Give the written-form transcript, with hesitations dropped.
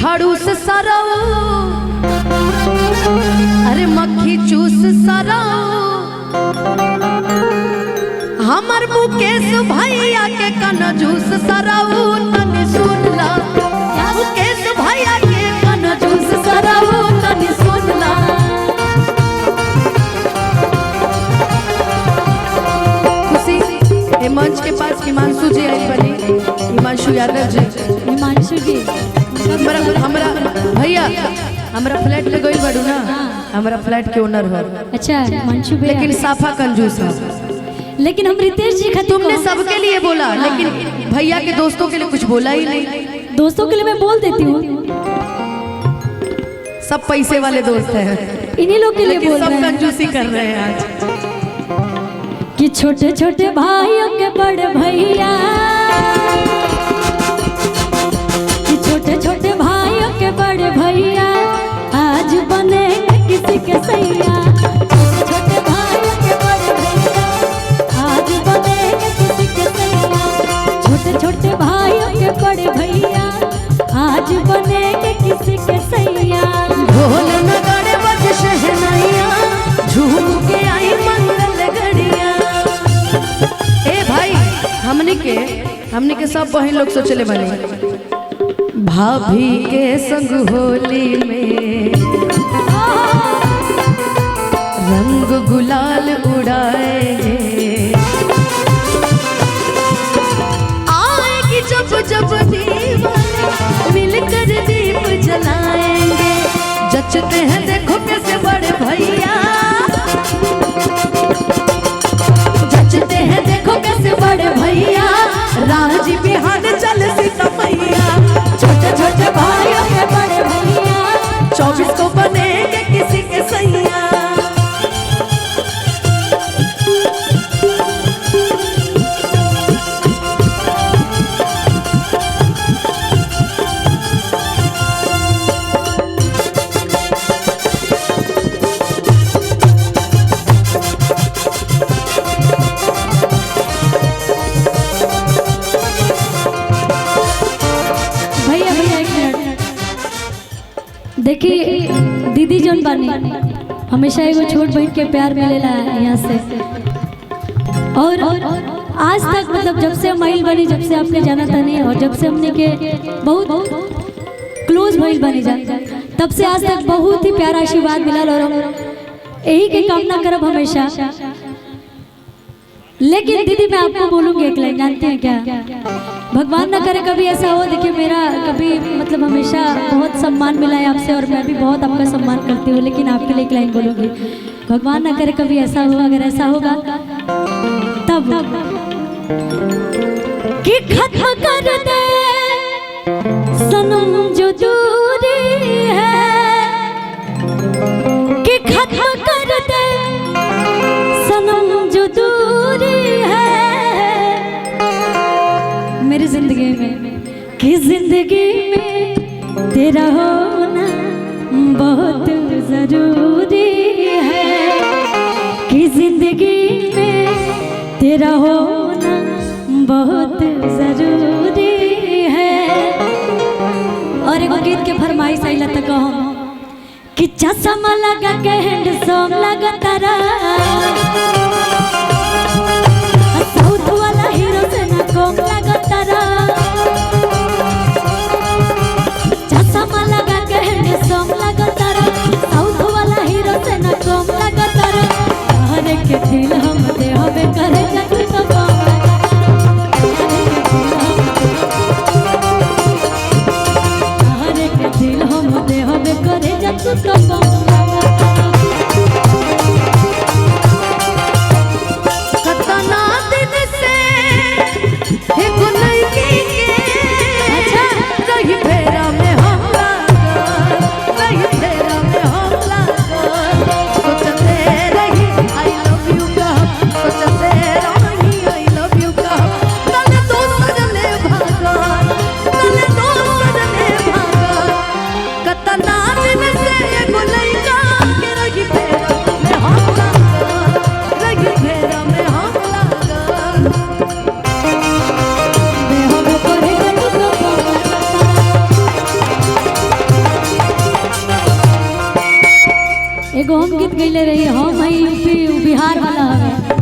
खड़ूस सराओ, अरे मक्खी चूस सराओ, हमर मुकेश भैया के कनजूस सराओ तनी सुन ला, मुकेश भैया के कनजूस सराओ तनी सुन ला। खुशी ए मंच के पास हिमांशु जी आई बनी, हिमांशु यादव जी, हिमांशु जी हमरा भैया हमरा फ्लैट ले गई बड़ू ना, हमरा फ्लैट के ओनर हो। अच्छा हिमांशु भैया, लेकिन साफा कंजूस है। लेकिन हम रितेश जी खातिर तुमने सबके लिए बोला, लेकिन भैया के दोस्तों के लिए कुछ बोला ही नहीं। दोस्तों के लिए मैं बोल देती हूँ, सब पैसे वाले दोस्त हैं, इन्हीं लोग के लिए बोल सब रहे हैं कंजूसी कर रहे हैं आज। कि छोटे छोटे भाइयों के बड़े भैया, कि छोटे छोटे भाइयों के बड़े भैया आज बने किसी के सैया। छोटे भाइयों के बड़े भैया आज बने किसी के सैया। छोटे छोटे भाइयों के बड़े भैया आज बने किसी के सैया। ढोल नगाड़े बज शहनाइयाँ, झूम के आई मंगल घड़ियाँ। ए भाई हमने के सब बहन लोग सोचले बने भाभी के संग होली में रंग गुलाल उड़ाएंगे, आएगी जब जब दीवानी मिलकर दीप जलाएंगे। जचते हैं देखो कैसे बड़े भैया, जचते हैं देखो कैसे बड़े भैया, राजी बिहार चल सीता मैया। छोटे छोटे भाइयों के बड़े भैया 24 को बनेंगे किसी के सैया। देखिए दीदी जौन बानी हमेशा एगो छोट बहन के प्यार मिलेला यहाँ से, और आज तक मतलब जब से महिल बनी, जब से आपने जाना था नहीं, और जब से हमने के बहुत क्लोज महिल बनी जा, तब से आज तक बहुत ही प्यारा आशीर्वाद मिला, और हम यही के कामना करब हमेशा। लेकिन दीदी मैं आपको बोलूँगी एक लाइन, जानते हैं क्या, भगवान ना करे कभी ऐसा हो, देखिए मेरा कभी मतलब हमेशा बहुत सम्मान मिला है आपसे, और मैं भी बहुत आपका सम्मान करती हूँ, लेकिन आपके लिए एक लाइन बोलूँगी, भगवान ना करे कभी ऐसा हो, अगर ऐसा होगा तब कि खत्म कर दे सनम जो दूरी है, कि खत्म कर दे सनम जो दूरी है मेरी जिंदगी में, कि जिंदगी में तेरा होना बहुत जरूरी है, कि जिंदगी में तेरा होना बहुत जरूरी है। और एगो गीत के फरमाइश आइला त कहूं कि चश्मा लगा के हैंडसम लगा तारा, साउथ वाला हीरो से ना कम लगा तारा, चश्मा लगा के हैंडसम लगा तारा, साउथ वाला हीरो से ना कम लगा तारा। हर के दिल हम दे हवे करे जग तो कम लगा, हर के दिल हम दे हवे करे जग तो कम लगा। कतना दिन से एक लड़की एगो हम गीत गईले रही हम है यूपी बिहार वाला हवे